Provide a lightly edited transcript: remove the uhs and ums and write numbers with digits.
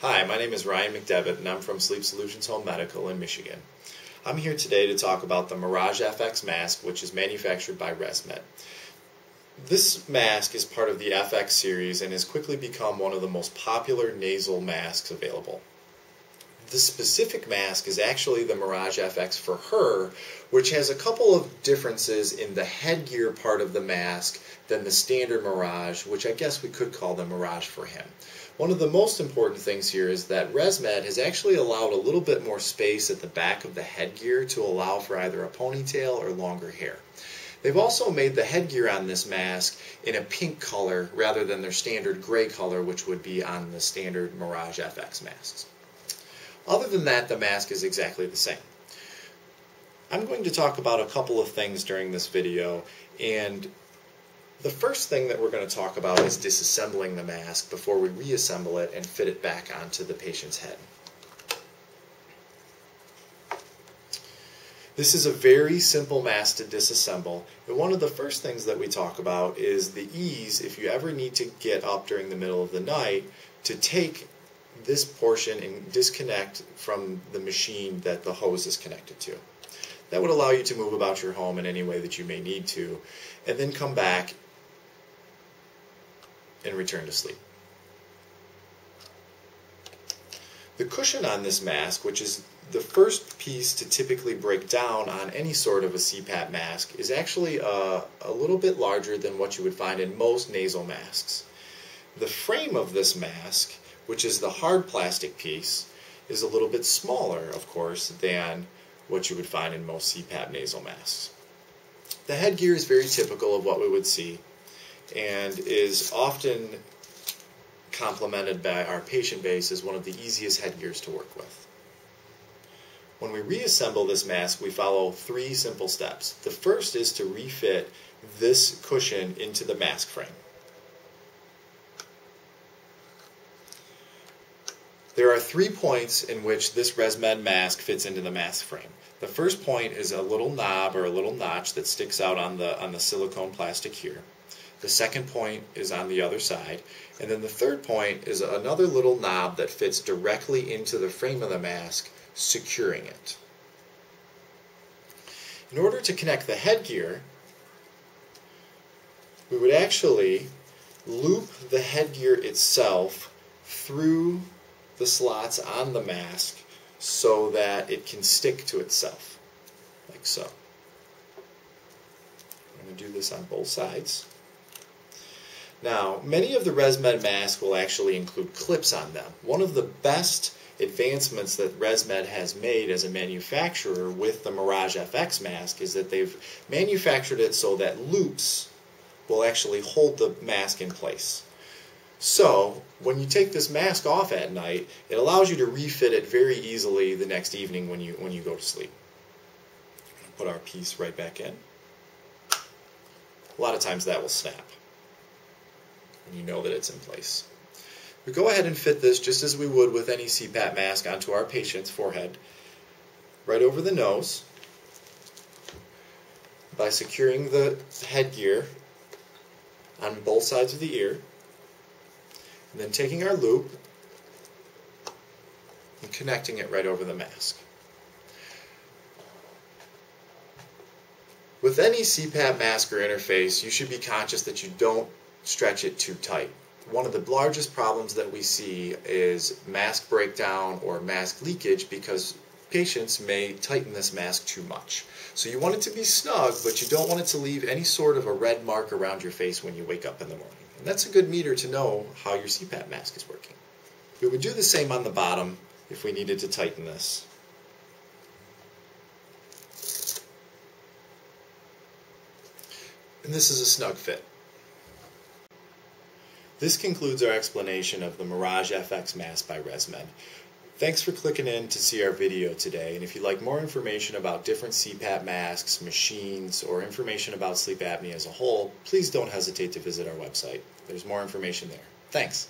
Hi, my name is Ryan McDevitt and I'm from Sleep Solutions Home Medical in Michigan. I'm here today to talk about the Mirage FX mask, which is manufactured by ResMed. This mask is part of the FX series and has quickly become one of the most popular nasal masks available. This specific mask is actually the Mirage FX for Her, which has a couple of differences in the headgear part of the mask than the standard Mirage, which I guess we could call the Mirage for him. One of the most important things here is that ResMed has actually allowed a little bit more space at the back of the headgear to allow for either a ponytail or longer hair. They've also made the headgear on this mask in a pink color rather than their standard gray color, which would be on the standard Mirage FX masks. Other than that, the mask is exactly the same. I'm going to talk about a couple of things during this video, and the first thing that we're going to talk about is disassembling the mask before we reassemble it and fit it back onto the patient's head. This is a very simple mask to disassemble, and one of the first things that we talk about is the ease, if you ever need to get up during the middle of the night, to take this portion and disconnect from the machine that the hose is connected to. That would allow you to move about your home in any way that you may need to, and then come back and return to sleep. The cushion on this mask, which is the first piece to typically break down on any sort of a CPAP mask, is actually a little bit larger than what you would find in most nasal masks. The frame of this mask, which is the hard plastic piece, is a little bit smaller, of course, than what you would find in most CPAP nasal masks. The headgear is very typical of what we would see and is often complimented by our patient base as one of the easiest headgears to work with. When we reassemble this mask, we follow 3 simple steps. The first is to refit this cushion into the mask frame. There are 3 points in which this ResMed mask fits into the mask frame. The first point is a little knob or a little notch that sticks out on the silicone plastic here. The second point is on the other side, and then the third point is another little knob that fits directly into the frame of the mask, securing it. In order to connect the headgear, we would actually loop the headgear itself through the slots on the mask so that it can stick to itself, like so. I'm going to do this on both sides. Now, many of the ResMed masks will actually include clips on them. One of the best advancements that ResMed has made as a manufacturer with the Mirage FX mask is that they've manufactured it so that loops will actually hold the mask in place. So, when you take this mask off at night, it allows you to refit it very easily the next evening when you go to sleep. Put our piece right back in. A lot of times that will snap, and you know that it's in place. We go ahead and fit this just as we would with any CPAP mask onto our patient's forehead, right over the nose, by securing the headgear on both sides of the ear, and then taking our loop and connecting it right over the mask. With any CPAP mask or interface, you should be conscious that you don't stretch it too tight. One of the largest problems that we see is mask breakdown or mask leakage because patients may tighten this mask too much. So you want it to be snug, but you don't want it to leave any sort of a red mark around your face when you wake up in the morning. And that's a good meter to know how your CPAP mask is working. We would do the same on the bottom if we needed to tighten this. And this is a snug fit. This concludes our explanation of the Mirage FX mask by ResMed. Thanks for clicking in to see our video today, and if you'd like more information about different CPAP masks, machines, or information about sleep apnea as a whole, please don't hesitate to visit our website. There's more information there. Thanks.